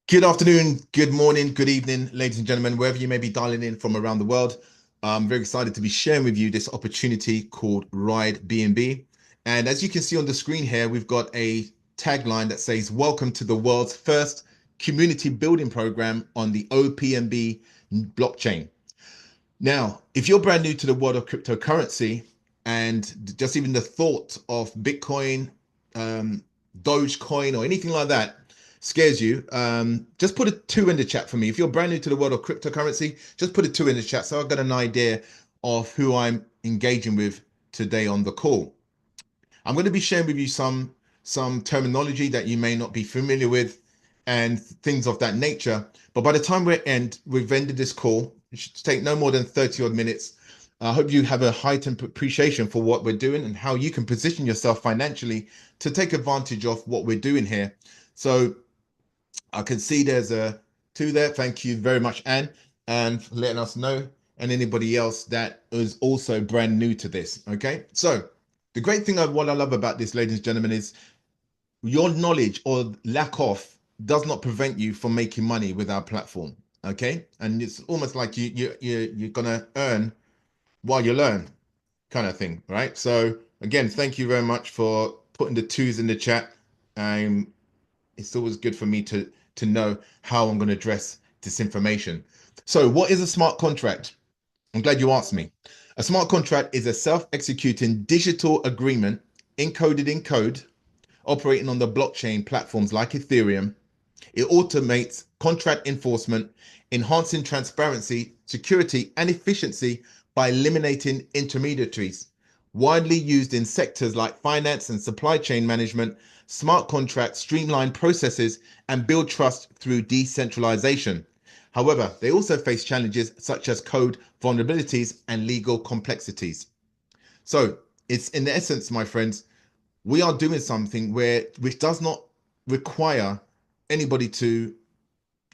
Good afternoon, good morning, good evening, ladies and gentlemen, wherever you may be dialing in from around the world. I'm very excited to be sharing with you this opportunity called Ride BNB. And as you can see on the screen here, we've got a tagline that says, "Welcome to the world's first community building program on the opBNB blockchain." Now, if you're brand new to the world of cryptocurrency and just even the thought of Bitcoin, um, Dogecoin, or anything like that scares you, just put a two in the chat for me. If you're brand new to the world of cryptocurrency, just put a two in the chat so I've got an idea of who I'm engaging with today on the call. I'm going to be sharing with you some terminology that you may not be familiar with and things of that nature. But by the time we've ended this call, it should take no more than 30 odd minutes. I hope you have a heightened appreciation for what we're doing and how you can position yourself financially to take advantage of what we're doing here. So I can see there's a two there. Thank you very much, Anne, and for letting us know, and anybody else that is also brand new to this. Okay, so the great thing of what I love about this, ladies and gentlemen, is your knowledge or lack of does not prevent you from making money with our platform. Okay, and it's almost like you're gonna earn while you learn, kind of thing, right? So again, thank you very much for putting the twos in the chat. Um, it's always good for me to know how I'm going to address this information. So, what is a smart contract? I'm glad you asked me. A smart contract is a self-executing digital agreement encoded in code operating on the blockchain platforms like Ethereum. It automates contract enforcement, enhancing transparency, security, and efficiency by eliminating intermediaries. Widely used in sectors like finance and supply chain management, smart contracts streamline processes and build trust through decentralization. However, they also face challenges such as code vulnerabilities and legal complexities. So, it's in essence, my friends, we are doing something which does not require anybody to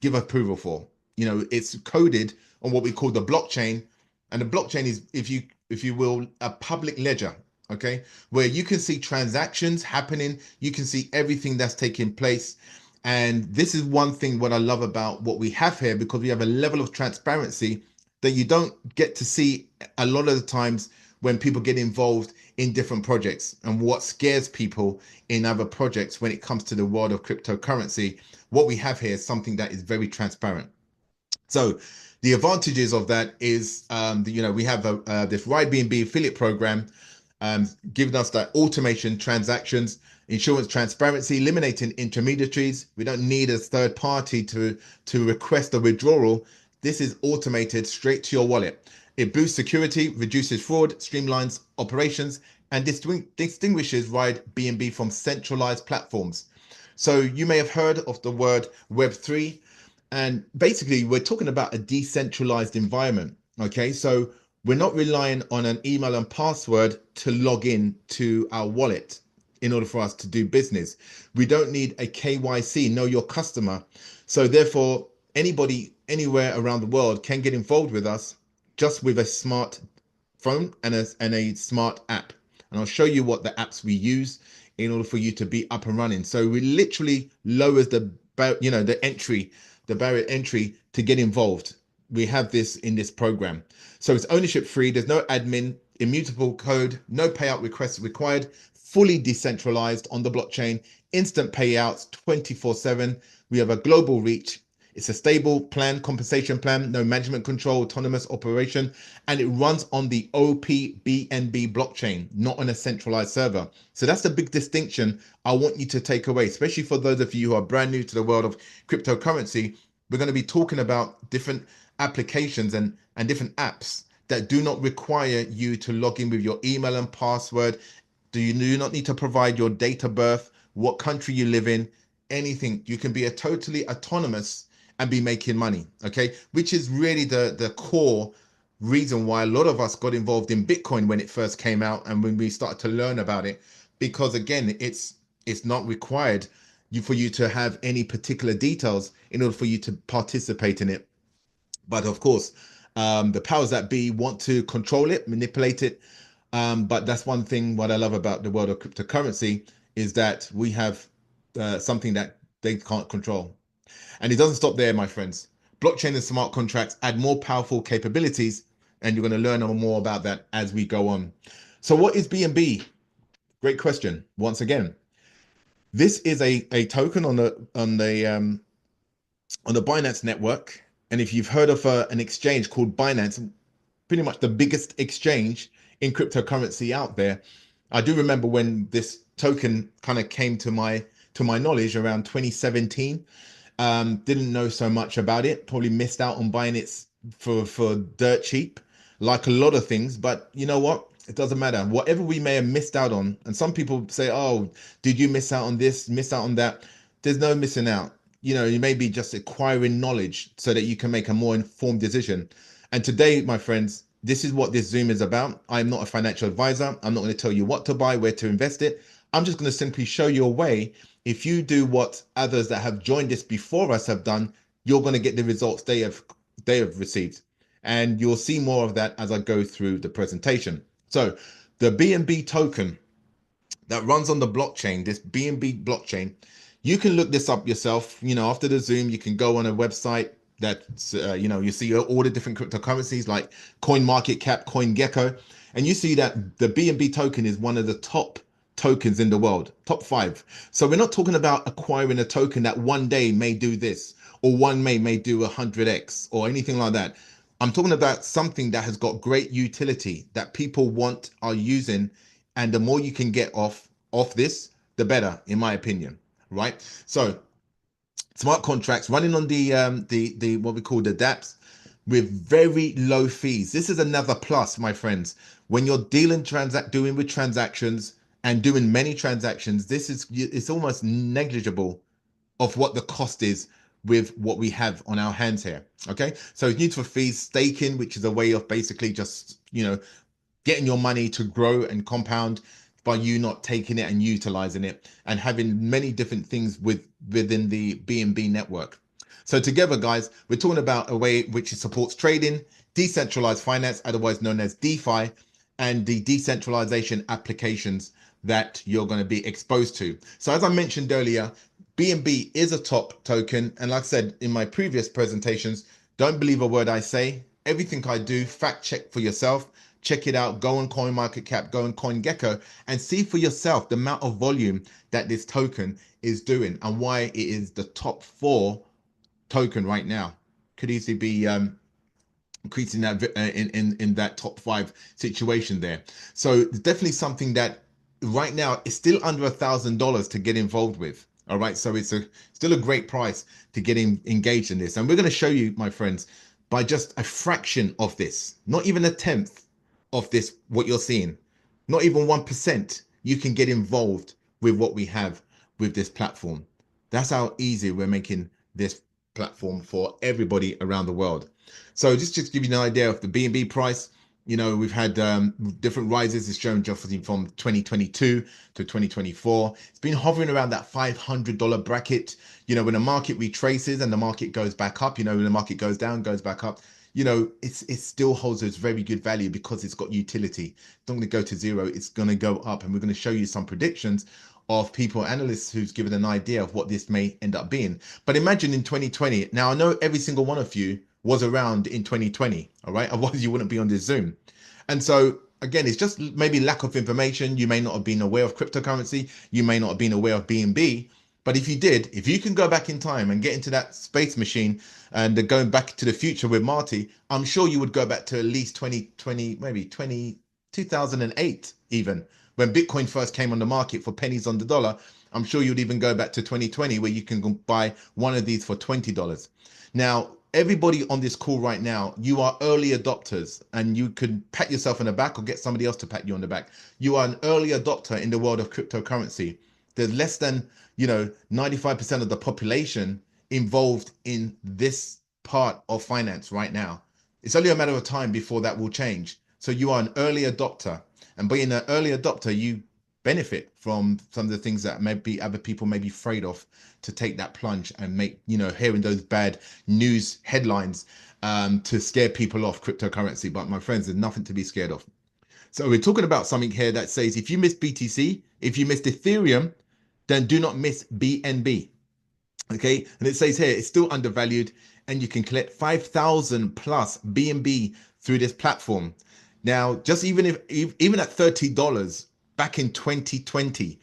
give approval for. It's coded on what we call the blockchain, and the blockchain is, if you will, a public ledger. Okay, where you can see transactions happening, you can see everything that's taking place. And this is one thing what I love about what we have here, because we have a level of transparency that you don't get to see a lot of the times when people get involved in different projects. And what scares people in other projects when it comes to the world of cryptocurrency, what we have here is something that is very transparent. So the advantages of that is, we have this Ride BNB affiliate program, giving us that automation transactions, insurance transparency, eliminating intermediaries. We don't need a third party to request a withdrawal. This is automated straight to your wallet. It boosts security, reduces fraud, streamlines operations, and distinguishes Ride BNB from centralized platforms. So you may have heard of the word Web3, and basically we're talking about a decentralized environment. Okay, so we're not relying on an email and password to log in to our wallet in order for us to do business. We don't need a KYC, know your customer. So therefore, anybody anywhere around the world can get involved with us just with a smart phone and a smart app. And I'll show you what the apps we use in order for you to be up and running. So we literally lowers the barrier entry to get involved. We have this in this program. So it's ownership free. There's no admin, immutable code, no payout requests required, fully decentralized on the blockchain, instant payouts 24/7. We have a global reach. It's a stable plan, compensation plan, no management control, autonomous operation, and it runs on the opBNB blockchain, not on a centralized server. So that's the big distinction I want you to take away, especially for those of you who are brand new to the world of cryptocurrency. We're going to be talking about different applications and different apps that do not require you to log in with your email and password. Do not need to provide your date of birth, what country you live in, anything. You can be a totally autonomous and be making money. Okay, which is really the core reason why a lot of us got involved in Bitcoin when it first came out and when we started to learn about it, because again, it's not required for you to have any particular details in order for you to participate in it. But of course, the powers that be want to control it, manipulate it. But that's one thing what I love about the world of cryptocurrency is that we have something that they can't control. And it doesn't stop there, my friends. Blockchain and smart contracts add more powerful capabilities, and you're going to learn more about that as we go on. So what is BNB? Great question. Once again, this is a token on the Binance network. And if you've heard of an exchange called Binance, pretty much the biggest exchange in cryptocurrency out there. I do remember when this token kind of came to my knowledge around 2017. Didn't know so much about it. Probably missed out on buying it for dirt cheap, like a lot of things. But you know what? It doesn't matter. Whatever we may have missed out on, and some people say, "Oh, did you miss out on this? Miss out on that?" There's no missing out. You may be just acquiring knowledge so that you can make a more informed decision. And today, my friends, this is what this Zoom is about. I'm not a financial advisor. I'm not going to tell you what to buy, where to invest it. I'm just going to simply show you a way. If you do what others that have joined us before us have done, you're going to get the results they have received. And you'll see more of that as I go through the presentation. So the BNB token that runs on the blockchain, this BNB blockchain, you can look this up yourself. After the Zoom, you can go on a website that, you see all the different cryptocurrencies like CoinMarketCap, CoinGecko, and you see that the BNB token is one of the top tokens in the world, top 5. So we're not talking about acquiring a token that one day may do this, or one may do 100x or anything like that. I'm talking about something that has got great utility that people are using, and the more you can get off this, the better, in my opinion, right? So smart contracts running on the what we call the dApps with very low fees. This is another plus, my friends. When you're doing with transactions and doing many transactions, it's almost negligible of what the cost is with what we have on our hands here. Okay, so it's neutral fees, staking, which is a way of basically just getting your money to grow and compound by you not taking it and utilizing it, and having many different things within the BNB network. So together, guys, we're talking about a way which supports trading, decentralized finance, otherwise known as DeFi, and the decentralization applications that you're going to be exposed to. So as I mentioned earlier, BNB is a top token. And like I said in my previous presentations, don't believe a word I say. Everything I do, fact check for yourself. Check it out. Go on CoinMarketCap, go on CoinGecko, and see for yourself the amount of volume that this token is doing and why it is the top 4 token right now. Could easily be increasing that in that top 5 situation there. So it's definitely something that right now is still under $1,000 to get involved with. All right, so it's still a great price to get engaged in this, and we're going to show you, my friends, by just a fraction of this, not even a tenth of this, what you're seeing, not even 1%, you can get involved with what we have with this platform. That's how easy we're making this platform for everybody around the world. So just to give you an idea of the BNB price, we've had different rises. It's shown just from 2022 to 2024. It's been hovering around that $500 bracket. When the market retraces and the market goes back up, when the market goes down, goes back up, it still holds its very good value because it's got utility. It's not going to go to zero. It's going to go up, and we're going to show you some predictions of analysts who's given an idea of what this may end up being. But imagine in 2020. Now, I know every single one of you was around in 2020, all right? Otherwise, you wouldn't be on this Zoom. And so, again, it's just maybe lack of information. You may not have been aware of cryptocurrency. You may not have been aware of BNB. But if you did, if you can go back in time and get into that space machine and going back to the future with Marty, I'm sure you would go back to at least 2020, maybe 2008 even, when Bitcoin first came on the market for pennies on the dollar. I'm sure you'd even go back to 2020 where you can buy one of these for $20. Now, everybody on this call right now, you are early adopters, and you could pat yourself on the back or get somebody else to pat you on the back. You are an early adopter in the world of cryptocurrency. There's less than 95% of the population involved in this part of finance right now. It's only a matter of time before that will change. So you are an early adopter, and being an early adopter, you benefit from some of the things that maybe other people may be afraid of, to take that plunge and make, hearing those bad news headlines to scare people off cryptocurrency. But my friends, there's nothing to be scared of. So we're talking about something here that says, if you miss BTC, if you missed Ethereum, then do not miss BNB. Okay, and it says here it's still undervalued, and you can collect 5,000 plus BNB through this platform. Now, just even at $30 back in 2020,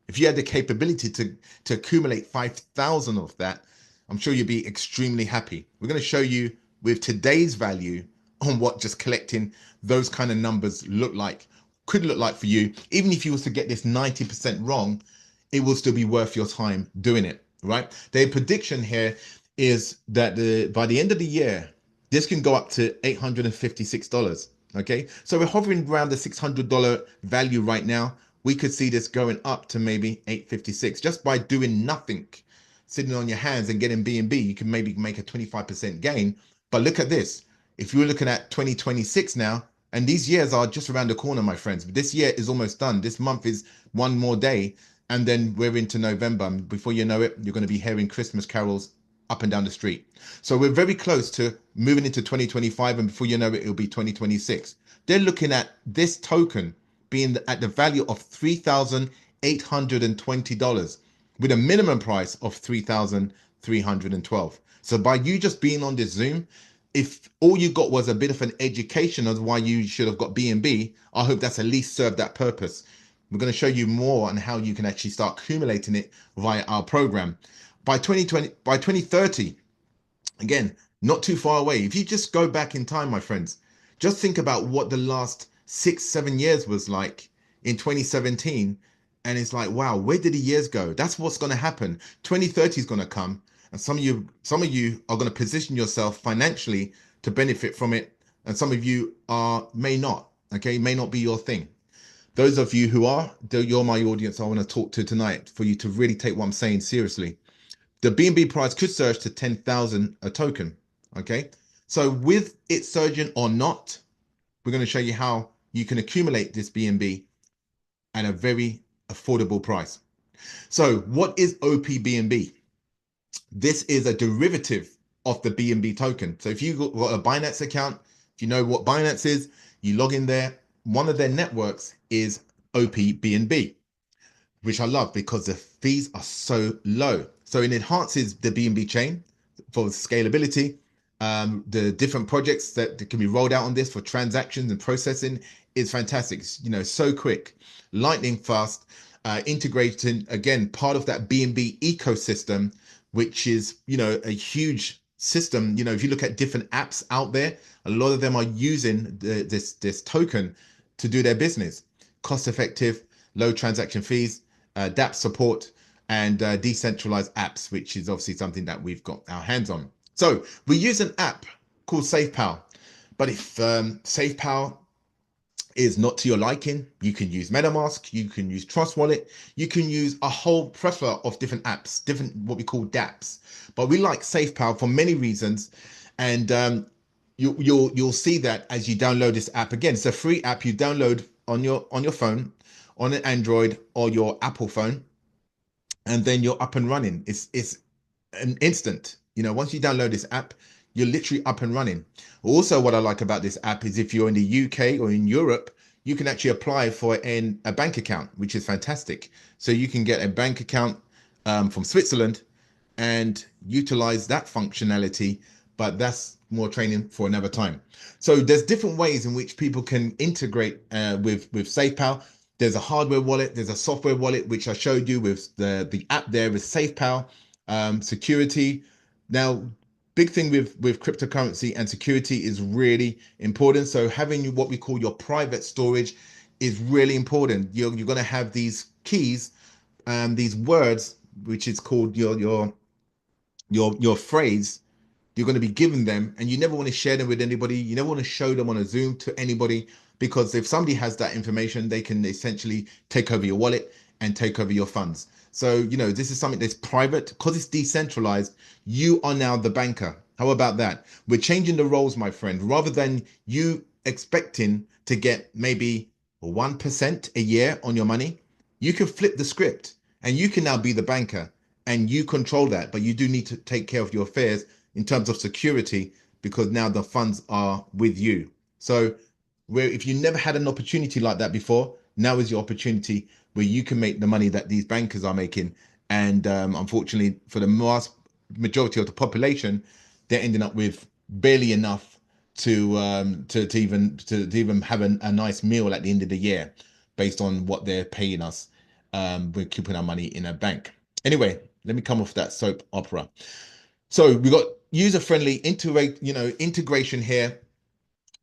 if you had the capability to accumulate 5,000 of that, I'm sure you'd be extremely happy. We're going to show you with today's value on what just collecting those kind of numbers could look like for you. Even if you was to get this 90% wrong, it will still be worth your time doing it, right? Their prediction here is that by the end of the year, this can go up to $856. Okay, so we're hovering around the $600 value right now. We could see this going up to maybe 856 just by doing nothing, sitting on your hands and getting BNB. You can maybe make a 25% gain. But look at this. If you're looking at 2026 now, and these years are just around the corner, my friends. This year is almost done. This month is one more day, and then we're into November. And before you know it, you're going to be hearing Christmas carols up and down the street. So we're very close to moving into 2025, and before you know it, it'll be 2026. They're looking at this token being at the value of $3,820 with a minimum price of $3,312. So by you just being on this Zoom, if all you got was a bit of an education of why you should have got BNB, I hope that's at least served that purpose. We're going to show you more on how you can actually start accumulating it via our program. By 2030, again, not too far away. If you just go back in time, my friends, just think about what the last 6-7 years was like in 2017. And it's like, wow, where did the years go? That's what's going to happen. 2030 is going to come. And some of you are going to position yourself financially to benefit from it. And some of you may not, okay, may not be your thing. Those of you who are, you're my audience I want to talk to tonight for you to really take what I'm saying seriously. The BNB price could surge to 10,000 a token, okay? So with it surging or not, we're going to show you how you can accumulate this BNB at a very affordable price. So what is opBNB? This is a derivative of the BNB token. So if you've got a Binance account, if you know what Binance is, you log in there. One of their networks is opBNB, which I love because the fees are so low. So it enhances the BNB chain for scalability. The different projects that can be rolled out on this for transactions and processing is fantastic. It's, so quick, lightning fast, integrating, again, part of that BNB ecosystem, which is, a huge system. If you look at different apps out there, a lot of them are using this token to do their business. Cost effective, low transaction fees, dApp support, and decentralized apps, which is obviously something that we've got our hands on. So we use an app called SafePal, but if SafePal is not to your liking, you can use MetaMask, you can use Trust Wallet, you can use a whole plethora of different apps, different what we call dApps. But we like SafePal for many reasons, and you'll see that as you download this app. Again, it's a free app you download on your phone, on an Android or your Apple phone, and then you're up and running. It's an instant. Once you download this app, you're literally up and running. Also, what I like about this app is if you're in the UK or in Europe, you can actually apply for a bank account, which is fantastic. So you can get a bank account from Switzerland and utilize that functionality, but that's more training for another time. So there's different ways in which people can integrate with SafePal. There's a hardware wallet, there's a software wallet, which I showed you with the app there with SafePal, security. Now, big thing with cryptocurrency and security is really important. So having what we call your private storage is really important. You're going to have these keys, these words, which is called your phrase. You're going to be given them, and you never want to share them with anybody. You never want to show them on a Zoom to anybody, because if somebody has that information, they can essentially take over your wallet and take over your funds. So, this is something that's private because it's decentralized. You are now the banker. How about that? We're changing the roles, my friend. Rather than you expecting to get maybe 1% a year on your money, you can flip the script and you can now be the banker and you control that. But you do need to take care of your affairs in terms of security, because now the funds are with you. So if you never had an opportunity like that before, now is your opportunity where you can make the money that these bankers are making And unfortunately, for the majority of the population, they're ending up with barely enough to even have a nice meal at the end of the year, based on what they're paying us. We're keeping our money in a bank. Anyway, let me come off that soap opera. So we got user-friendly integration here,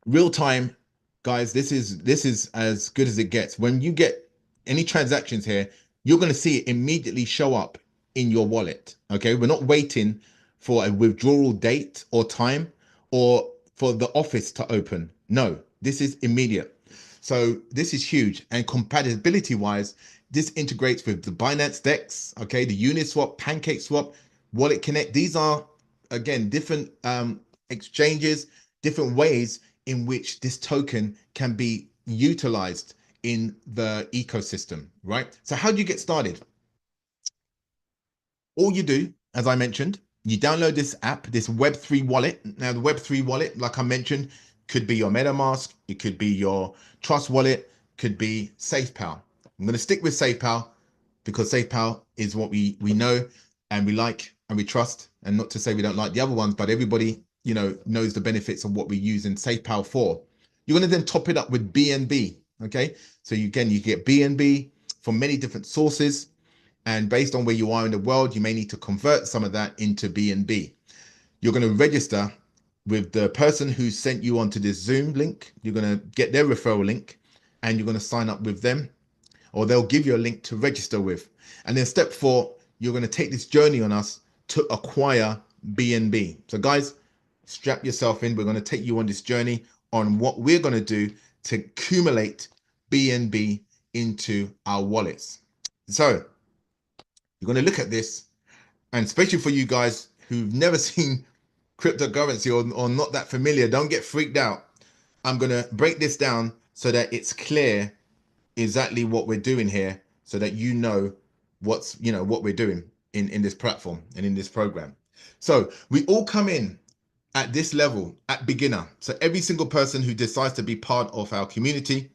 real time, guys. This is as good as it gets. When you get any transactions here, you're going to see it immediately show up in your wallet. Okay, we're not waiting for a withdrawal date or time, or for the office to open. No, this is immediate. So this is huge. And compatibility wise, this integrates with the Binance Dex, okay, the Uniswap, PancakeSwap, Wallet Connect. These are, again, different exchanges, different ways in which this token can be utilized in the ecosystem, right? So how do you get started? All you do, as I mentioned, you download this app, this Web3 wallet. Now, the Web3 wallet, like I mentioned, could be your MetaMask, it could be your Trust wallet, could be SafePal. I'm going to stick with SafePal because SafePal is what we know and we like and we trust. And not to say we don't like the other ones, but everybody, knows the benefits of what we use in SafePal for. You're going to then top it up with BNB. Okay, so you get BNB from many different sources. And based on where you are in the world, you may need to convert some of that into BNB. You're going to register with the person who sent you onto this Zoom link. You're going to get their referral link and you're going to sign up with them, or they'll give you a link to register with. And then step 4, you're going to take this journey on us to acquire BNB. So guys, strap yourself in. We're going to take you on this journey on what we're going to do to accumulate BNB into our wallets. So you're going to look at this, and especially for you guys who've never seen cryptocurrency or not that familiar, don't get freaked out. I'm going to break this down so that it's clear exactly what we're doing here, so that you know what we're doing in this platform and in this program. So we all come in at this level, at beginner. So every single person who decides to be part of our community,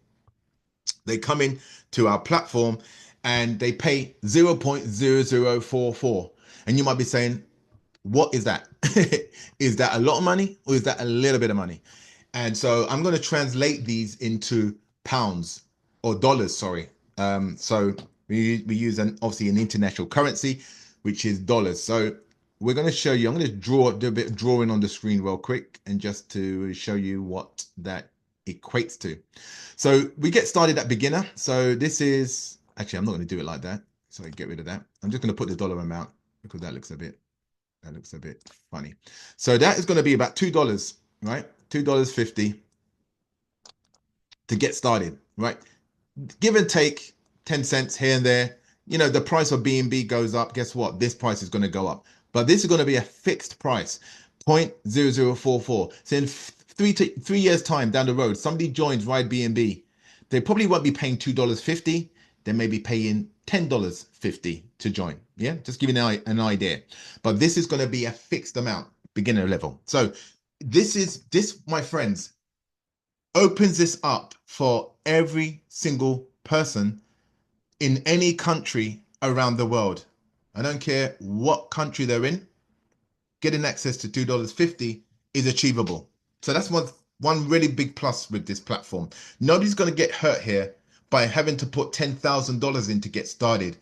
they come in to our platform and they pay 0.0044. And you might be saying, what is that? Is that a lot of money or is that a little bit of money? And so I'm going to translate these into pounds or dollars, sorry. So we use obviously an international currency, which is dollars. So we're going to show you, I'm going to do a bit of drawing on the screen real quick, and just to show you what that equates to. So we get started at beginner. So this is, actually, I'm not going to do it like that. So get rid of that. I'm just going to put the dollar amount because that looks a bit funny. So that is going to be about $2, right? $2.50 to get started, right? Give and take 10 cents here and there. The price of BNB goes up. Guess what? This price is going to go up. But this is going to be a fixed price, 0.0044. So in 3 years time down the road, somebody joins Ride BNB. They probably won't be paying $2.50. They may be paying $10.50 to join. Yeah, just giving an idea. But this is going to be a fixed amount, beginner level. So this, my friends, opens this up for every single person in any country around the world. I don't care what country they're in, getting access to $2.50 is achievable. So that's one really big plus with this platform. Nobody's going to get hurt here by having to put $10,000 in to get started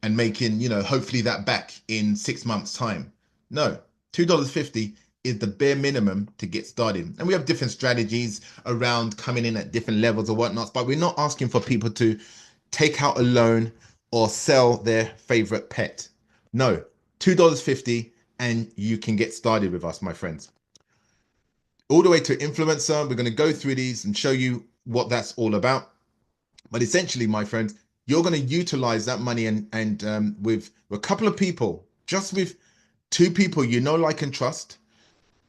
and making, hopefully that back in 6 months' time. No, $2.50 is the bare minimum to get started. And we have different strategies around coming in at different levels or whatnot, but we're not asking for people to take out a loan or sell their favorite pet. No, $2.50 and you can get started with us, my friends. All the way to influencer. We're going to go through these and show you what that's all about. But essentially, my friends, you're going to utilize that money and with a couple of people, just with 2 people like and trust,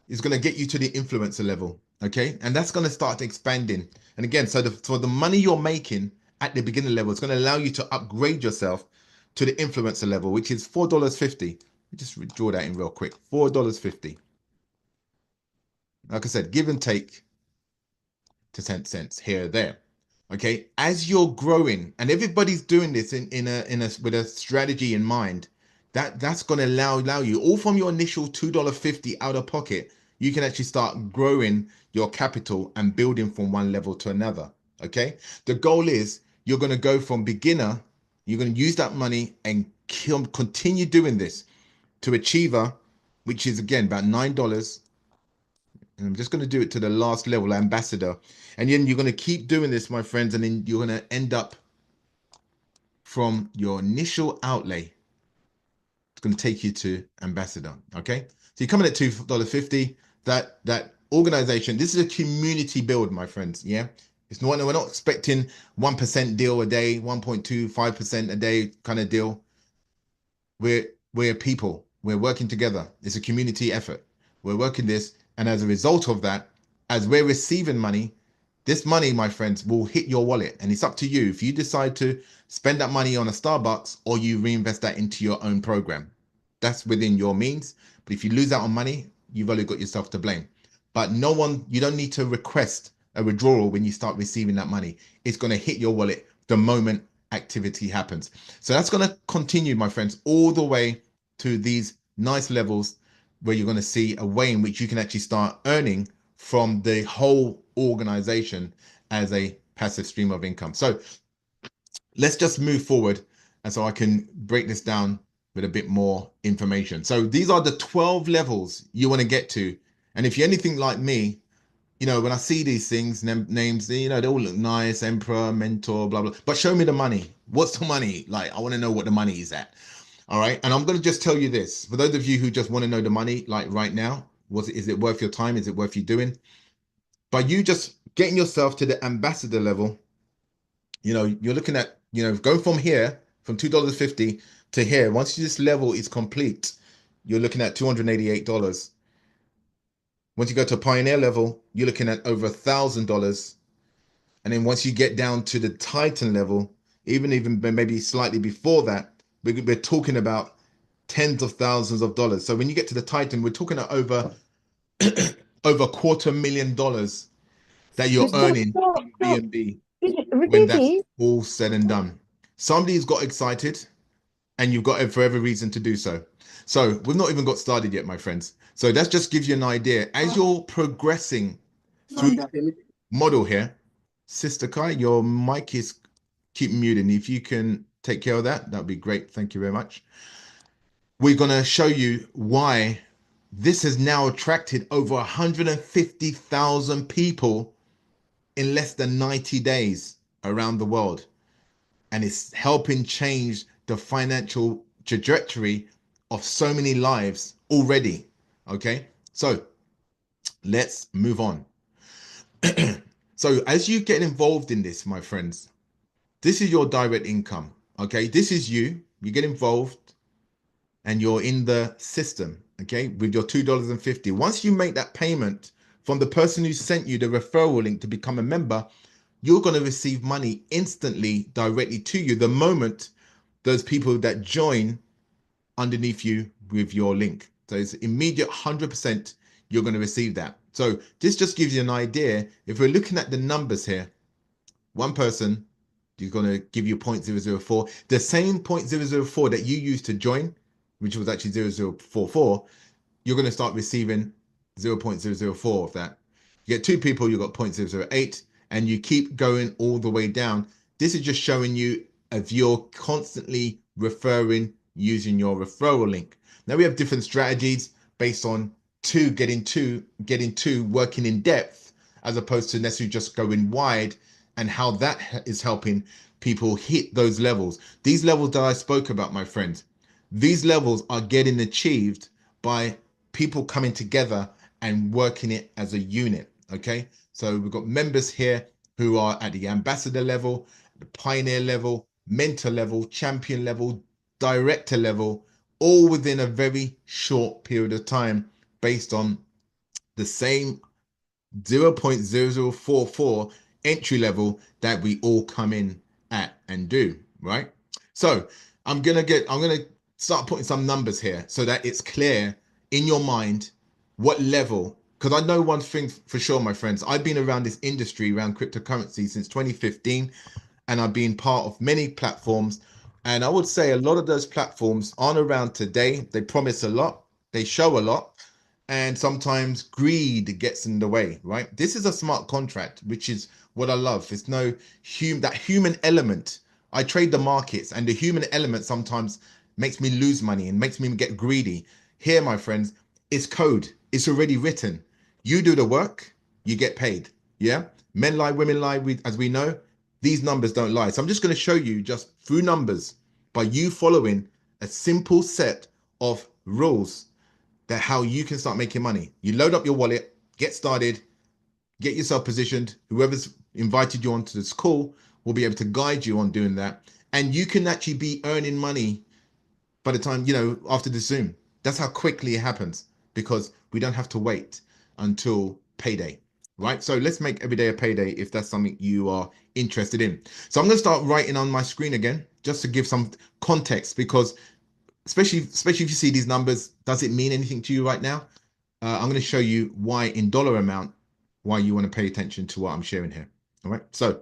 is going to get you to the influencer level. Okay, and that's going to start expanding. And again, so the money you're making at the beginner level is going to allow you to upgrade yourself to the influencer level, which is $4.50. Just draw that in real quick. $4.50. Like I said, give and take to 10 cents here or there. Okay, as you're growing, and everybody's doing this in a with a strategy in mind. that's going to allow you all from your initial $2.50 out of pocket. You can actually start growing your capital and building from one level to another. Okay. The goal is you're going to go from beginner. You're going to use that money and continue doing this to achiever, which is again about $9. And I'm just going to do it to the last level, ambassador. And then you're going to keep doing this, my friends. And then you're going to end up from your initial outlay. It's going to take you to ambassador. Okay. So you're coming at $2.50. That organization, this is a community build, my friends. Yeah. It's not, we're not expecting 1% deal a day, 1.25% a day kind of deal. We're people. We're working together. It's a community effort. We're working this. And as a result of that, as we're receiving money, this money, my friends, will hit your wallet. And it's up to you if you decide to spend that money on a Starbucks or you reinvest that into your own program. That's within your means. But if you lose out on money, you've only got yourself to blame. But no one, you don't need to request a withdrawal when you start receiving that money. It's going to hit your wallet the moment activity happens. So that's going to continue, my friends, all the way to these nice levels where you're going to see a way in which you can actually start earning from the whole organization as a passive stream of income. So let's just move forward. And so I can break this down with a bit more information. So these are the 12 levels you want to get to. And if you're anything like me, you know, when I see these things, names, you know, they all look nice, emperor, mentor, blah, blah. But show me the money. What's the money? Like, I want to know what the money is at. All right. And I'm going to just tell you this. For those of you who just want to know the money, like right now, is it worth your time? Is it worth you doing? By you just getting yourself to the ambassador level, you know, you're looking at, you know, going from here, from $2.50 to here. Once this level is complete, you're looking at $288. Once you go to Pioneer level, you're looking at over $1,000. And then once you get down to the Titan level, even maybe slightly before that, we're talking about tens of thousands of dollars. So when you get to the Titan, we're talking at over over $250,000 that you're earning in BNB when that's Really? all said and done. Somebody's got excited, and you've got a forever reason to do so. So we've not even got started yet, my friends. So that just gives you an idea. As you're progressing through the model here, Sister Kai, your mic is keep muting. If you can take care of that, that'd be great. Thank you very much. We're going to show you why this has now attracted over 150,000 people in less than 90 days around the world. And it's helping change the financial trajectory of so many lives already. Okay, so let's move on. So as you get involved in this, my friends, this is your direct income. Okay, this is you get involved and you're in the system, okay, with your $2.50. Once you make that payment from the person who sent you the referral link to become a member, you're going to receive money instantly directly to you the moment those people that join underneath you with your link. So it's immediate 100% you're going to receive that. So this just gives you an idea. If we're looking at the numbers here, one person is going to give you 0.004. The same 0.004 that you used to join, which was actually 0.044, you're going to start receiving 0.004 of that. You get two people, you've got 0.008, and you keep going all the way down. This is just showing you if you're constantly referring using your referral link. Now we have different strategies based on getting to working in depth, as opposed to necessarily just going wide, and how that is helping people hit those levels. These levels that I spoke about, my friends, these levels are getting achieved by people coming together and working it as a unit. Okay, so we've got members here who are at the ambassador level, the pioneer level, mentor level, champion level, director level, all within a very short period of time based on the same 0.0044 entry level that we all come in at and do, right? So I'm gonna start putting some numbers here so that it's clear in your mind what level, because I know one thing for sure, my friends. I've been around this industry, around cryptocurrency, since 2015, and I've been part of many platforms And I would say a lot of those platforms aren't around today. They promise a lot, they show a lot, and sometimes greed gets in the way, right? This is a smart contract, which is what I love. It's no that human element. I trade the markets, and the human element sometimes makes me lose money and makes me get greedy. Here, my friends, it's code. It's already written. You do the work, you get paid. Yeah, men lie, women lie. As we know, these numbers don't lie. So I'm just going to show you just through numbers by you following a simple set of rules that how you can start making money. You load up your wallet, get started, get yourself positioned. Whoever's invited you onto this call will be able to guide you on doing that. And you can actually be earning money by the time, after the Zoom. That's how quickly it happens because we don't have to wait until payday, right? So let's make every day a payday if that's something you are interested in. So I'm going to start writing on my screen again, just to give some context, because especially if you see these numbers, does it mean anything to you right now? I'm going to show you why in dollar amount, why you want to pay attention to what I'm sharing here. All right. So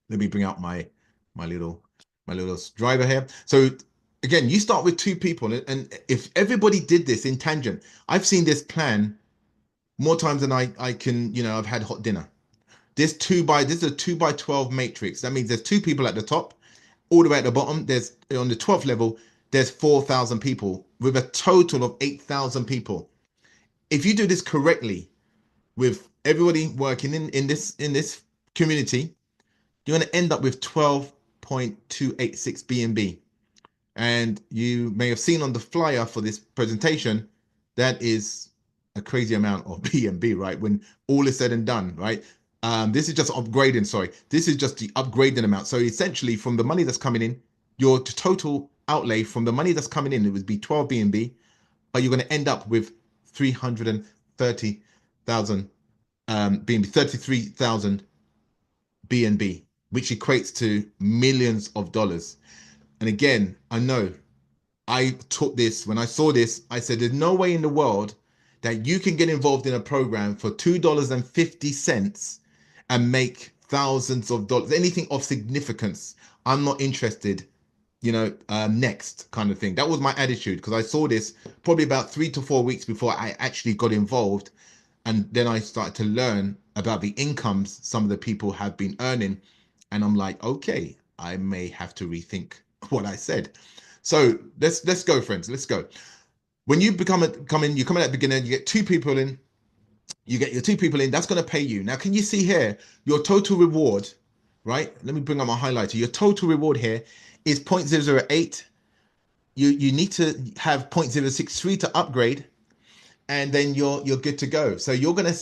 let me bring out my little driver here. So again, you start with two people, and if everybody did this in tangent, I've seen this plan more times than I can, I've had hot dinner. This is a 2 by 12 matrix. That means there's two people at the top, all the way at the bottom. There's on the 12th level, there's 4,000 people with a total of 8,000 people. If you do this correctly with everybody working in this community, you're going to end up with 12.286 BNB. And you may have seen on the flyer for this presentation, that is a crazy amount of BNB, right? When all is said and done, right? This is just upgrading, sorry. This is just the upgrading amount. So essentially from the money that's coming in, your total outlay from the money that's coming in, it would be 12 BNB, but you're going to end up with 330,000 BNB, 33,000 BNB, which equates to millions of dollars. And again, I know I took this, when I saw this, I said, there's no way in the world that you can get involved in a program for $2.50 and make thousands of dollars, anything of significance. I'm not interested, next kind of thing. That was my attitude because I saw this probably about 3 to 4 weeks before I actually got involved. And then I started to learn about the incomes some of the people have been earning. And I'm like, okay, I may have to rethink what I said. So let's go, friends. Let's go. When you you come in at the beginning, you get two people in, you get your two people in, that's going to pay you. Now, can you see here your total reward, right? Let me bring up my highlighter. Your total reward here is 0.008. You need to have 0.063 to upgrade, and then you're good to go. So you're gonna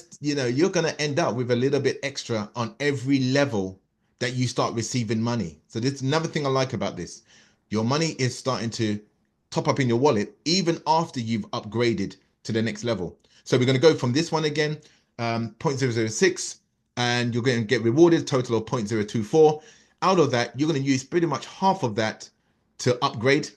end up with a little bit extra on every level that you start receiving money. So this is another thing I like about this. Your money is starting to top up in your wallet even after you've upgraded to the next level. So we're going to go from this one again, 0.006, and you're going to get rewarded total of 0.024. Out of that, you're going to use pretty much half of that to upgrade,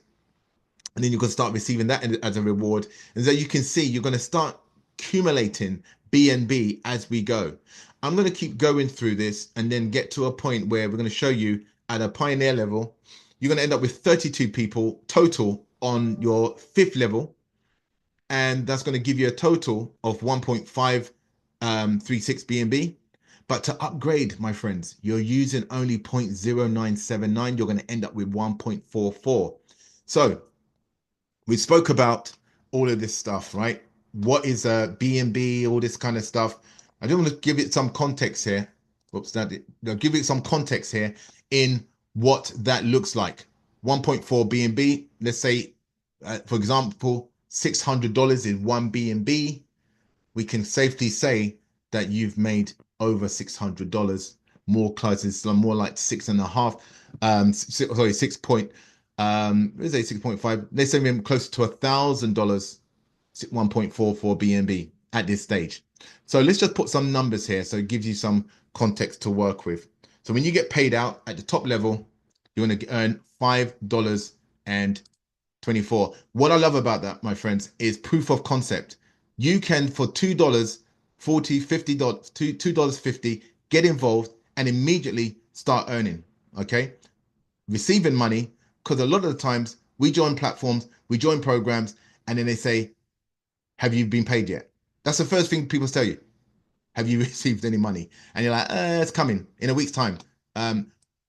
and then you can start receiving that as a reward. And so you can see you're going to start accumulating BNB as we go. I'm going to keep going through this and then get to a point where we're going to show you at a pioneer level, you're going to end up with 32 people total on your 5th level. And that's going to give you a total of 1.536 BNB. But to upgrade, my friends, you're using only 0.0979. You're going to end up with 1.44. So we spoke about all of this stuff, right? What is a BNB, all this kind of stuff. I do want to give it some context here. Whoops, I'll give it some context here in what that looks like. 1.4 BNB, let's say, for example, $600 is 1 BNB. We can safely say that you've made over $600. More closes, more like 6.5, sorry, 6 let's say 6.5. Let's say we're close to $1,000, 1.44 BNB at this stage. So let's just put some numbers here so it gives you some context to work with. So when you get paid out at the top level, you're going to earn $5.24. What I love about that, my friends, is proof of concept. You can, for $2, $40, $50, $2.50, get involved and immediately start earning. Okay, receiving money Because a lot of the times we join platforms, we join programs, and then they say, have you been paid yet? That's the first thing people tell you. Have you received any money? And you're like, it's coming in a week's time.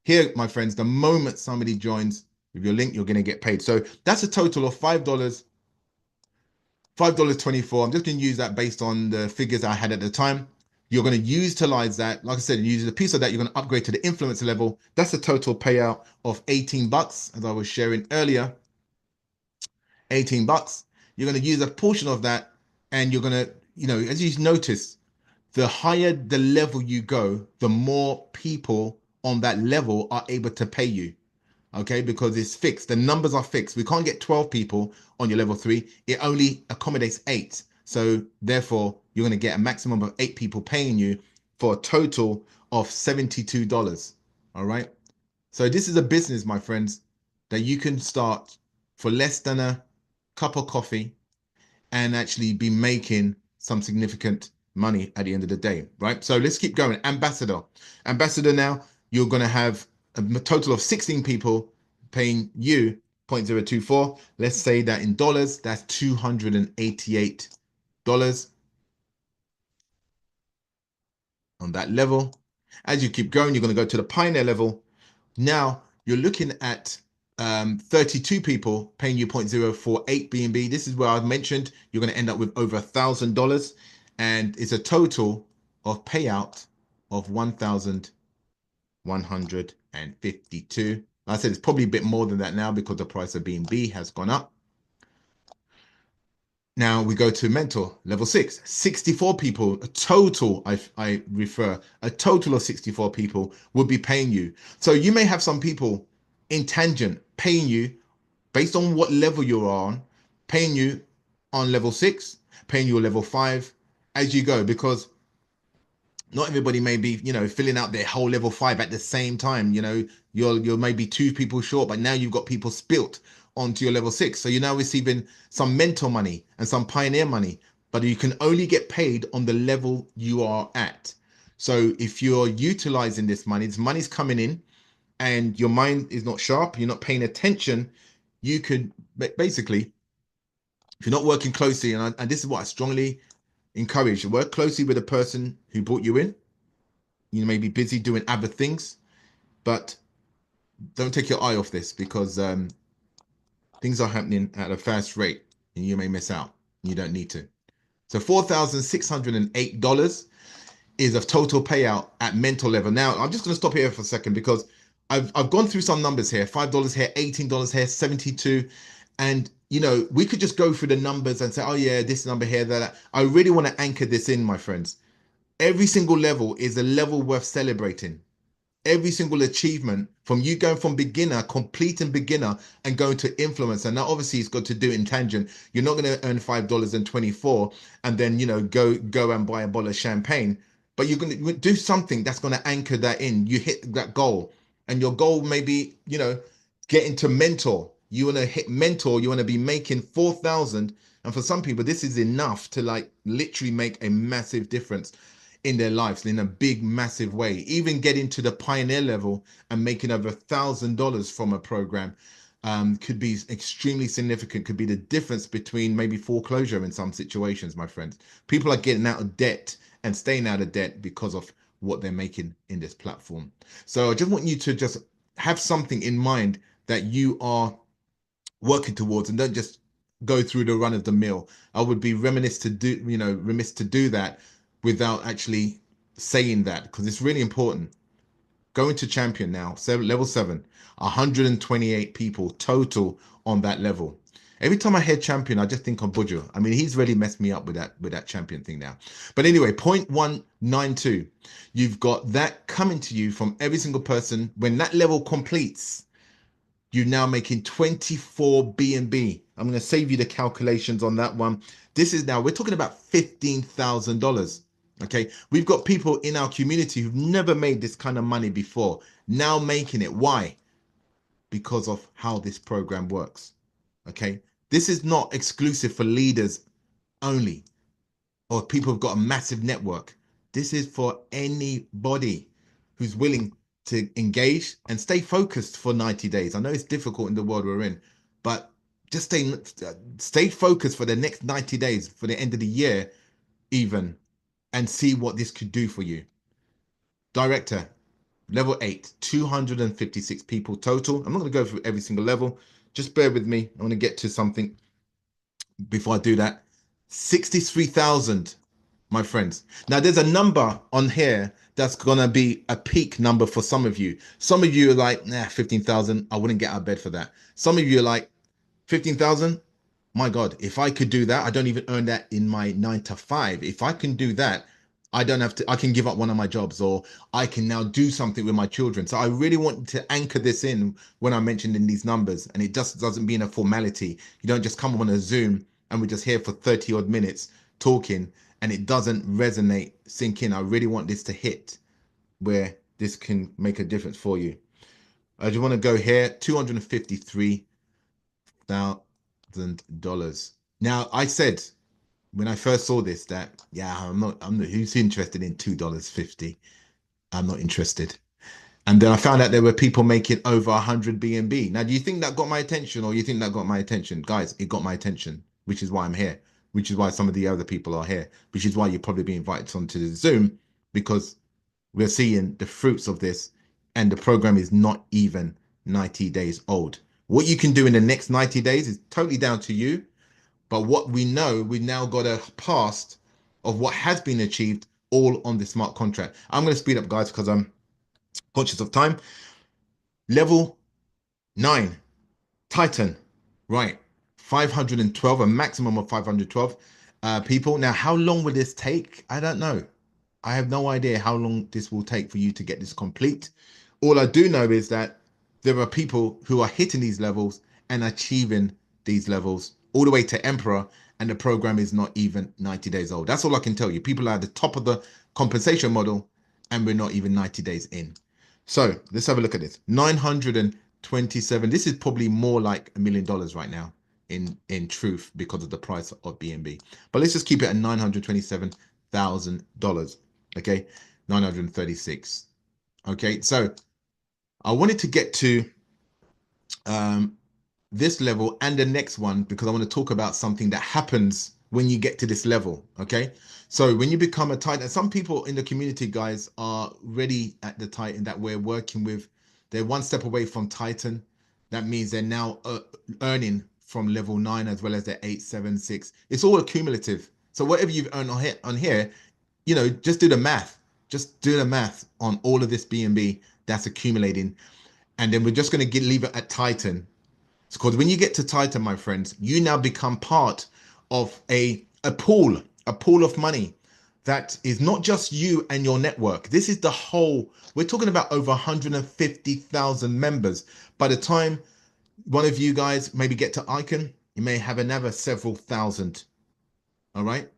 Here, my friends, the moment somebody joins with your link, you're going to get paid. So that's a total of $5.24. I'm just going to use that based on the figures I had at the time. You're going to utilize that. Like I said, use a piece of that. You're going to upgrade to the influencer level. That's a total payout of 18 bucks, as I was sharing earlier. 18 bucks. You're going to use a portion of that, and you're going to, as you notice, the higher the level you go, the more people on that level are able to pay you. Okay, because it's fixed. The numbers are fixed. We can't get 12 people on your level 3. It only accommodates 8. So therefore, you're going to get a maximum of 8 people paying you for a total of $72. All right. So this is a business, my friends, that you can start for less than a cup of coffee and actually be making some significant money at the end of the day, right? So let's keep going. Ambassador now, you're going to have a total of 16 people paying you 0.024. Let's say that in dollars, that's $288 on that level. As you keep going, you're going to go to the pioneer level. Now you're looking at 32 people paying you 0.048 BNB. This is where I've mentioned you're going to end up with over $1,000, and it's a total of payout of 1,152. Like I said, it's probably a bit more than that now because the price of BNB has gone up. Now we go to mentor level 6, 64 people, a total, I refer, a total of 64 people would be paying you. So you may have some people in tangent paying you based on what level you're on, paying you on level 6, paying you a level 5 as you go, because not everybody may be, filling out their whole level 5 at the same time. You're maybe 2 people short, but now you've got people spilt onto your level 6. So you're now receiving some mentor money and some pioneer money, but you can only get paid on the level you are at. So if you're utilizing this money's coming in and your mind is not sharp, you're not paying attention, you could basically, if you're not working closely, and this is what I strongly encourage, work closely with the person who brought you in. You may be busy doing other things, but don't take your eye off this, because things are happening at a fast rate and you may miss out. You don't need to. So $4,608 is a total payout at mentor level. Now, I'm just going to stop here for a second because I've gone through some numbers here, $5 here, $18 here, 72. And, we could just go through the numbers and say, oh yeah, this number here, that. I really want to anchor this in, my friends. Every single level is a level worth celebrating. Every single achievement, from you going from beginner, completing beginner, and going to influencer. Now, obviously, it's got to do it in tangent. You're not going to earn $5.24 and then, go and buy a bottle of champagne. But you're going to do something that's going to anchor that in. You hit that goal. And your goal may be, get into mentor. You want to hit mentor. You want to be making 4,000. And for some people, this is enough to literally make a massive difference in their lives in a big, massive way. Even getting to the pioneer level and making over $1,000 from a program could be extremely significant, could be the difference between maybe foreclosure in some situations, my friends. People are getting out of debt and staying out of debt because of what they're making in this platform. So I just want you to just have something in mind that you are working towards, and don't just go through the run of the mill. I would be remiss to do that without actually saying that, because it's really important. Going to champion now, level 7, 128 people total on that level. Every time I hear champion, I just think of Buju. I mean, he's really messed me up with that champion thing now. But anyway, 0.192. You've got that coming to you from every single person. When that level completes, you're now making 24 BNB. I'm going to save you the calculations on that one. This is now, we're talking about $15,000. Okay. We've got people in our community who've never made this kind of money before, now making it. Why? Because of how this program works. Okay. This is not exclusive for leaders only, or people who've got a massive network. This is for anybody who's willing to engage and stay focused for 90 days. I know it's difficult in the world we're in, but just stay focused for the next 90 days, for the end of the year even, and see what this could do for you. Director, level 8, 256 people total. I'm not going to go through every single level. Just bear with me. I want to get to something before I do that. 63,000, my friends. Now, there's a number on here that's going to be a peak number for some of you. Some of you are like, nah, 15,000. I wouldn't get out of bed for that. Some of you are like, 15,000? My God, if I could do that, I don't even earn that in my 9 to 5. If I can do that, I don't have to, I can give up one of my jobs, or I can now do something with my children. So I really want to anchor this in when I mentioned in these numbers, and it just doesn't mean a formality. You don't just come on a Zoom and we're just here for 30 odd minutes talking and it doesn't resonate, sink in. I really want this to hit where this can make a difference for you. I just want to go here, $253,000. Now, I said when I first saw this that, yeah, I'm not, who's interested in $2.50? I'm not interested. And then I found out there were people making over 100 BNB. Now, do you think that got my attention, or you think that got my attention? Guys, it got my attention, which is why I'm here, which is why some of the other people are here, which is why you're probably being invited onto the Zoom, because we're seeing the fruits of this, and the program is not even 90 days old. What you can do in the next 90 days is totally down to you. But what we know, we've now got a past of what has been achieved all on the smart contract. I'm going to speed up, guys, because I'm conscious of time. Level 9, Titan, right? 512, a maximum of 512 people. Now, how long will this take? I don't know. I have no idea how long this will take for you to get this complete. All I do know is that there are people who are hitting these levels and achieving these levels all the way to Emperor, and the program is not even 90 days old. That's all I can tell you. People are at the top of the compensation model and we're not even 90 days in. So let's have a look at this. 927. This is probably more like $1 million right now in truth, because of the price of BNB. But let's just keep it at $927,000. Okay, 936. Okay, so I wanted to get to this level and the next one because I want to talk about something that happens when you get to this level. Okay, so when you become a Titan, some people in the community, guys, are ready at the Titan that we're working with. They're one step away from Titan. That means they're now earning from level 9 as well as their 8, 7, 6. It's all accumulative. So whatever you've earned on here, you know, just do the math. Just do the math on all of this BNB that's accumulating. And then we're just going to leave it at Titan. Because when you get to Titan, my friends, you now become part of a pool of money that is not just you and your network. This is the whole, we're talking about over 150,000 members. By the time one of you guys maybe get to Icon, you may have another several thousand. All right.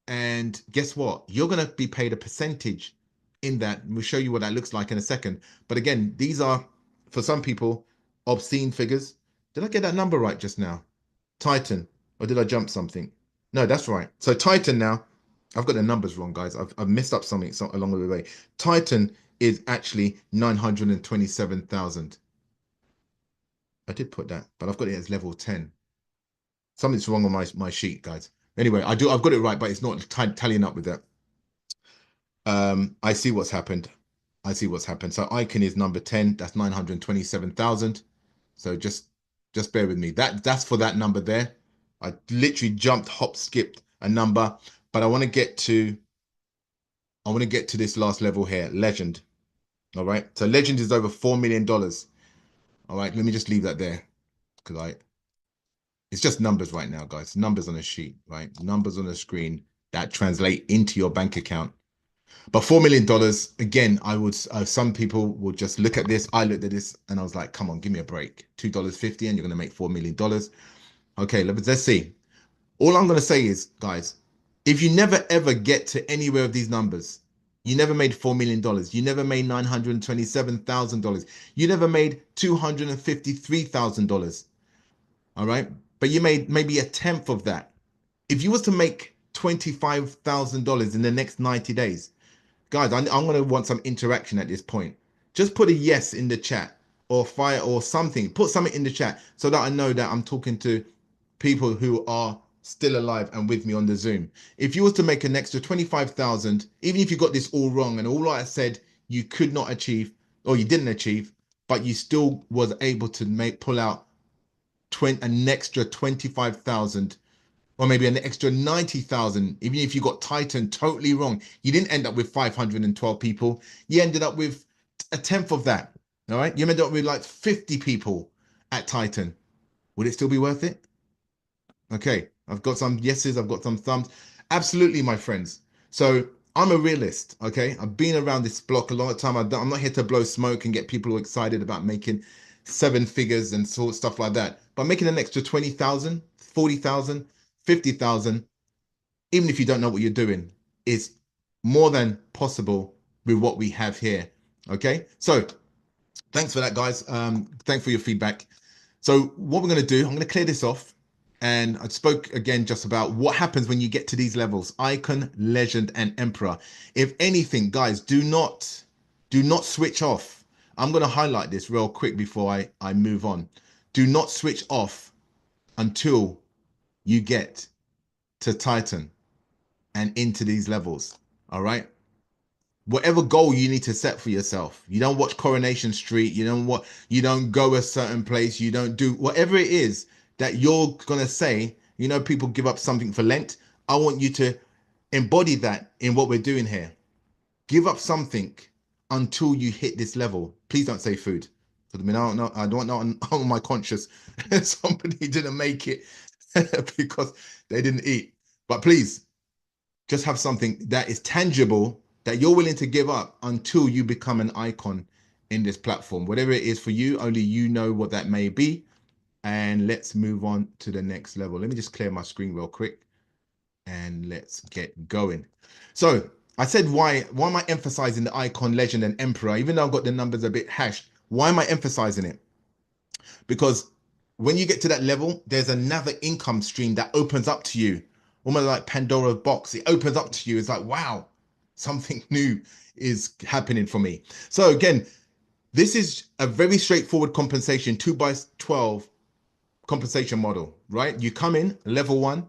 And guess what? You're going to be paid a percentage in that. We'll show you what that looks like in a second. But again, these are, for some people, obscene figures. Did I get that number right just now? Titan, or did I jump something? No, that's right. So Titan now, I've got the numbers wrong, guys. I've messed up something along the way. Titan is actually 927,000. I did put that, but I've got it as level 10. Something's wrong on my sheet, guys. Anyway, I've got it right, but it's not tallying up with that. I see what's happened. I see what's happened. So Icon is number 10. That's 927,000. So just bear with me. That's for that number there. I literally jumped, hop, skipped a number, but I want to get to this last level here, Legend. All right. So Legend is over $4 million. All right. Let me just leave that there because it's just numbers right now, guys. Numbers on a sheet, right? Numbers on a screen that translate into your bank account. But $4 million, again, some people will just look at this. I looked at this and I was like, come on, give me a break. $2.50 and you're going to make $4 million. Okay, let's see. All I'm going to say is, guys, if you never ever get to anywhere of these numbers, you never made $4 million. You never made $927,000. You never made $253,000. All right. But you made maybe a tenth of that. If you was to make $25,000 in the next 90 days, guys, I'm going to want some interaction at this point. just put a yes in the chat or fire or something. Put something in the chat so that I know that I'm talking to people who are still alive and with me on the Zoom. If you was to make an extra 25,000, even if you got this all wrong and all I said you could not achieve or you didn't achieve, but you still was able to pull out an extra 25,000 or maybe an extra 90,000, even if you got Titan totally wrong, you didn't end up with 512 people. You ended up with a tenth of that. All right. You ended up with like 50 people at Titan. Would it still be worth it? Okay. I've got some yeses. I've got some thumbs. Absolutely, my friends. So I'm a realist. Okay. I've been around this block a long time. I'm not here to blow smoke and get people excited about making seven figures and sort of stuff like that. But making an extra 20,000, 40,000, 50,000, even if you don't know what you're doing, is more than possible with what we have here. Okay, so thanks for that, guys. Thanks for your feedback. So what we're going to do, I'm going to clear this off. And I spoke again just about what happens when you get to these levels: icon, legend, and emperor. If anything, guys, do not switch off. I'm going to highlight this real quick before I move on. Do not switch off until you get to Titan and into these levels. All right. Whatever goal you need to set for yourself. You don't watch Coronation Street. You don't go a certain place. You don't do whatever it is that you're going to say. You know, people give up something for Lent. I want you to embody that in what we're doing here. Give up something until you hit this level. Please don't say food. I mean, I don't know on my conscience somebody didn't make it because they didn't eat. But please, just have something that is tangible that you're willing to give up until you become an icon in this platform. Whatever it is for you, only you know what that may be. And let's move on to the next level. Let me just clear my screen real quick and let's get going. So I said, why am I emphasizing the icon, legend, and emperor? Even though I've got the numbers a bit hashed, why am I emphasizing it? Because when you get to that level, there's another income stream that opens up to you, almost like Pandora's box. It opens up to you. It's like, wow, something new is happening for me. So again, this is a very straightforward compensation, 2x12 compensation model, right? You come in level one,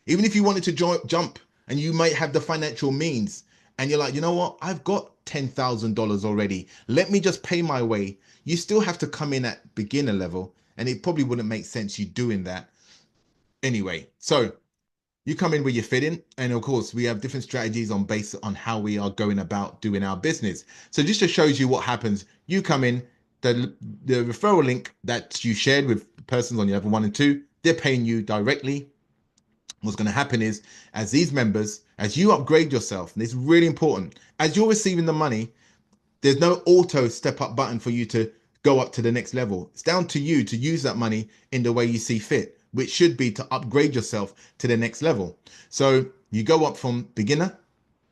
even if you wanted to jump and you might have the financial means and you're like, you know what? I've got $10,000 already. Let me just pay my way. You still have to come in at beginner level, and it probably wouldn't make sense you doing that anyway. So you come in where you fit in, and of course we have different strategies based on how we are going about doing our business. So just to shows you what happens, you come in, the referral link that you shared with persons on your level 1 and 2, they're paying you directly. What's going to happen is, as these members, as you upgrade yourself, and it's really important, as you're receiving the money, there's no auto step up button for you to go up to the next level. It's down to you to use that money in the way you see fit, which should be to upgrade yourself to the next level. So you go up from beginner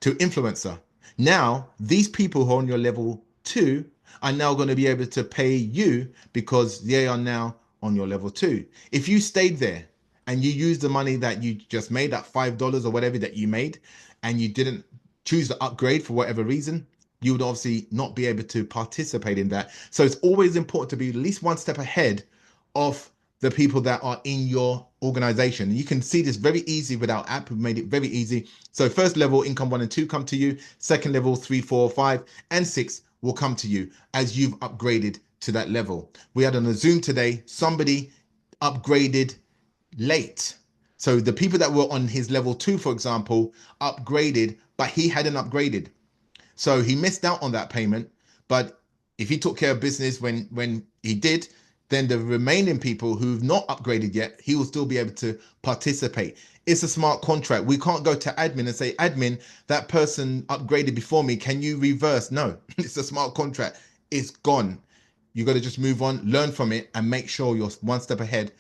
to influencer. Now, these people who are on your level 2 are now going to be able to pay you because they are now on your level 2. If you stayed there and you used the money that you just made, that $5 or whatever that you made, and you didn't choose to upgrade for whatever reason, you would obviously not be able to participate in that. So it's always important to be at least one step ahead of the people that are in your organization. You can see this very easy with our app. We've made it very easy. So first level, income 1 and 2 come to you. Second level, 3, 4, 5, and 6 will come to you as you've upgraded to that level. We had on a Zoom today, somebody upgraded late. So the people that were on his level 2, for example, upgraded, but he hadn't upgraded. So he missed out on that payment. But if he took care of business when he did, then the remaining people who've not upgraded yet, he will still be able to participate. It's a smart contract. We can't go to admin and say, admin, that person upgraded before me. Can you reverse? No, it's a smart contract. It's gone. You got to just move on, learn from it, and make sure you're one step ahead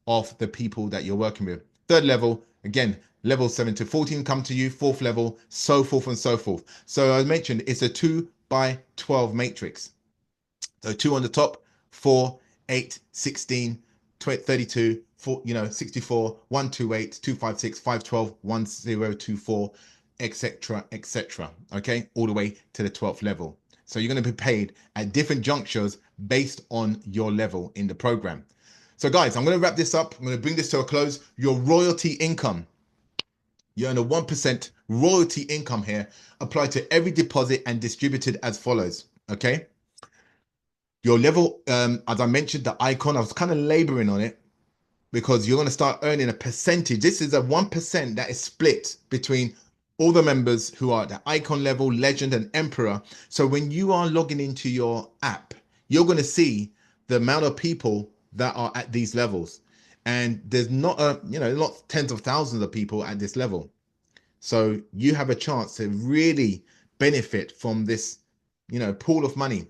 of the people that you're working with. Third level, again, level 7 to 14 come to you. Fourth level, so forth and so forth. So I mentioned it's a 2x12 matrix. So 2 on the top, 4, 8, 16, 32, 64, 128, 256, 512, 1024, etc., etc. Okay, all the way to the 12th level. So you're going to be paid at different junctures based on your level in the program. So guys, I'm going to wrap this up. I'm going to bring this to a close. Your royalty income. You earn a 1% royalty income here, applied to every deposit and distributed as follows. Okay. Your level, as I mentioned, the icon, I was kind of laboring on it because you're going to start earning a percentage. This is a 1% that is split between all the members who are at the icon level, legend, and emperor. So when you are logging into your app, you're going to see the amount of people that are at these levels. And there's not not tens of thousands of people at this level. So you have a chance to really benefit from this, pool of money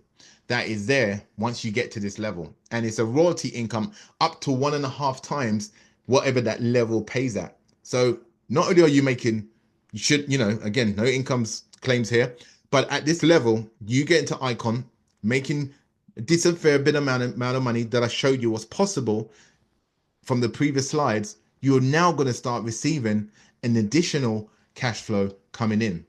that is there once you get to this level. And it's a royalty income up to 1.5 times whatever that level pays at. So not only are you making, you should, again, no incomes claims here, but at this level, you get into icon making a decent fair bit amount of money that I showed you was possible from the previous slides. You're now going to start receiving an additional cash flow coming in.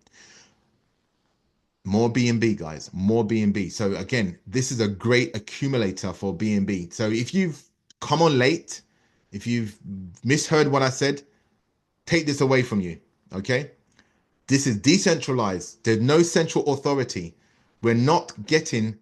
More BNB, guys, more BNB. So again, this is a great accumulator for BNB. So if you've come on late, if you've misheard what I said, take this away from you, okay? This is decentralized. There's no central authority. We're not getting,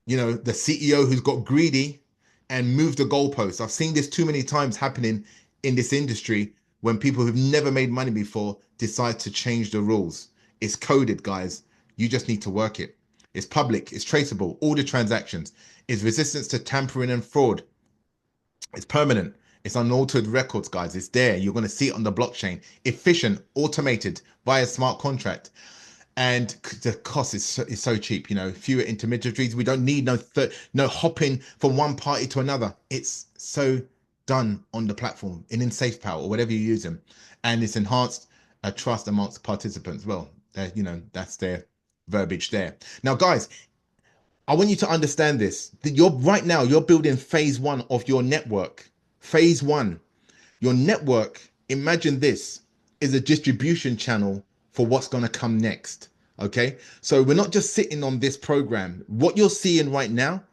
the CEO who's got greedy and moved the goalposts. I've seen this too many times happening in this industry when people who've never made money before decide to change the rules. It's coded, guys. You just need to work it. It's public, it's traceable, all the transactions. It's resistance to tampering and fraud. It's permanent. It's unaltered records, guys. It's there. You're going to see it on the blockchain. Efficient, automated via smart contract. And the cost is so cheap, fewer intermediaries. We don't need no hopping from one party to another. It's so done on the platform and in SafePal or whatever you use them. And it's enhanced trust amongst participants. Well, that's their verbiage there. Now, guys, I want you to understand this. Right now, you're building phase one of your network. Phase one. Your network, imagine this, is a distribution channel for what's going to come next. Okay. So we're not just sitting on this program. What you're seeing right now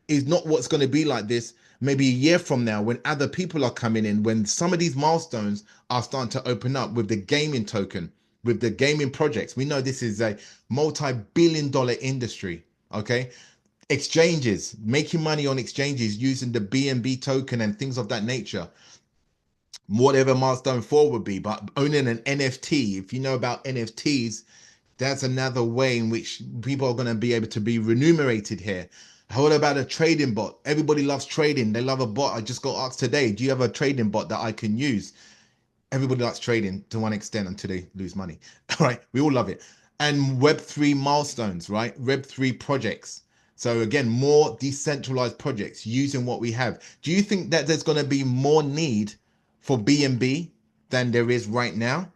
is not what's going to be like this maybe a year from now when other people are coming in, when some of these milestones are starting to open up with the gaming token, with the gaming projects. We know this is a multi-billion-dollar industry. Okay. Exchanges, making money on exchanges using the BNB token and things of that nature. Whatever milestone 4 would be, but owning an NFT, if you know about NFTs, that's another way in which people are going to be able to be remunerated here. What about a trading bot? Everybody loves trading. They love a bot. I just got asked today, do you have a trading bot that I can use? Everybody likes trading to one extent until they lose money. All right, we all love it. And Web3 milestones, right? Web3 projects. So again, more decentralized projects using what we have. Do you think that there's going to be more need for BNB than there is right now?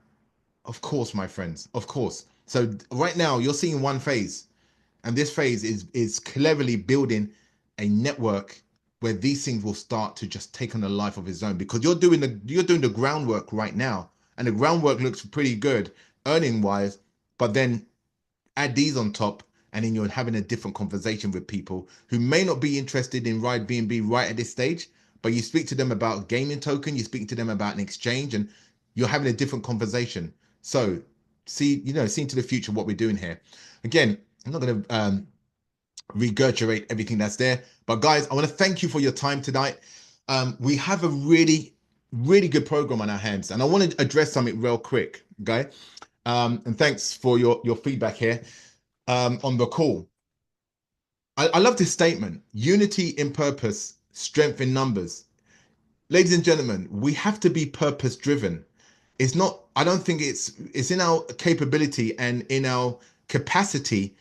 Of course, my friends, of course. So right now you're seeing one phase, and this phase is cleverly building a network where these things will start to just take on a life of its own, because you're doing the groundwork right now, and the groundwork looks pretty good earning wise, but then add these on top, and then you're having a different conversation with people who may not be interested in Ride BNB right at this stage, but you speak to them about gaming token, you speak to them about an exchange, and you're having a different conversation. So see, seeing to the future what we're doing here. Again, I'm not going to regurgitate everything that's there, but guys, I want to thank you for your time tonight. We have a really, really good program on our hands, and I want to address something real quick, okay? And thanks for your feedback here on the call. I love this statement: unity in purpose, strength in numbers. Ladies and gentlemen, we have to be purpose driven. It's not, I don't think it's in our capability and in our capacity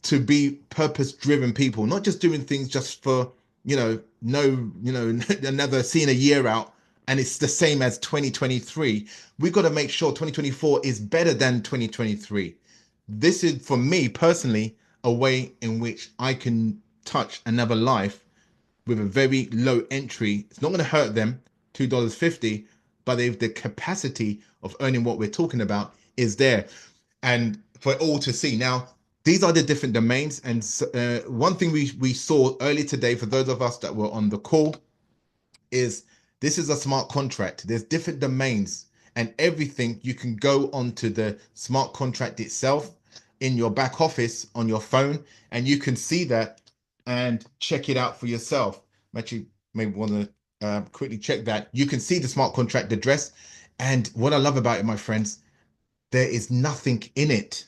to be purpose driven people, not just doing things just for, another seeing a year out and it's the same as 2023. We've got to make sure 2024 is better than 2023. This is, for me personally, a way in which I can touch another life with a very low entry. It's not going to hurt them, $2.50, but they've the capacity of earning what we're talking about is there. And for all to see. Now, these are the different domains. And one thing we saw earlier today, for those of us that were on the call, is this is a smart contract. There's different domains and everything. You can go onto the smart contract itself in your back office on your phone, and you can see that and check it out for yourself. Actually, maybe want to quickly check that. You can see the smart contract address. And what I love about it, my friends, there is nothing in it.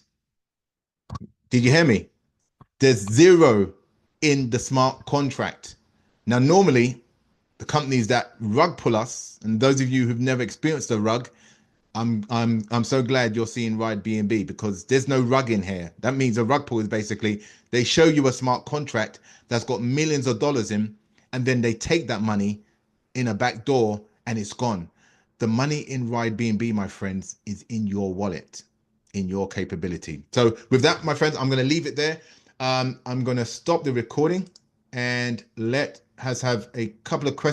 Did you hear me? There's zero in the smart contract. Now, normally, the companies that rug pull us, and those of you who've never experienced a rug, I'm so glad you're seeing Ride BNB, because there's no rug in here. That means a rug pull is basically they show you a smart contract that's got millions of dollars in, and then they take that money in a back door and it's gone. The money in Ride BNB, my friends, is in your wallet, in your capability. So with that, my friends, I'm going to leave it there. I'm going to stop the recording and let us have a couple of questions.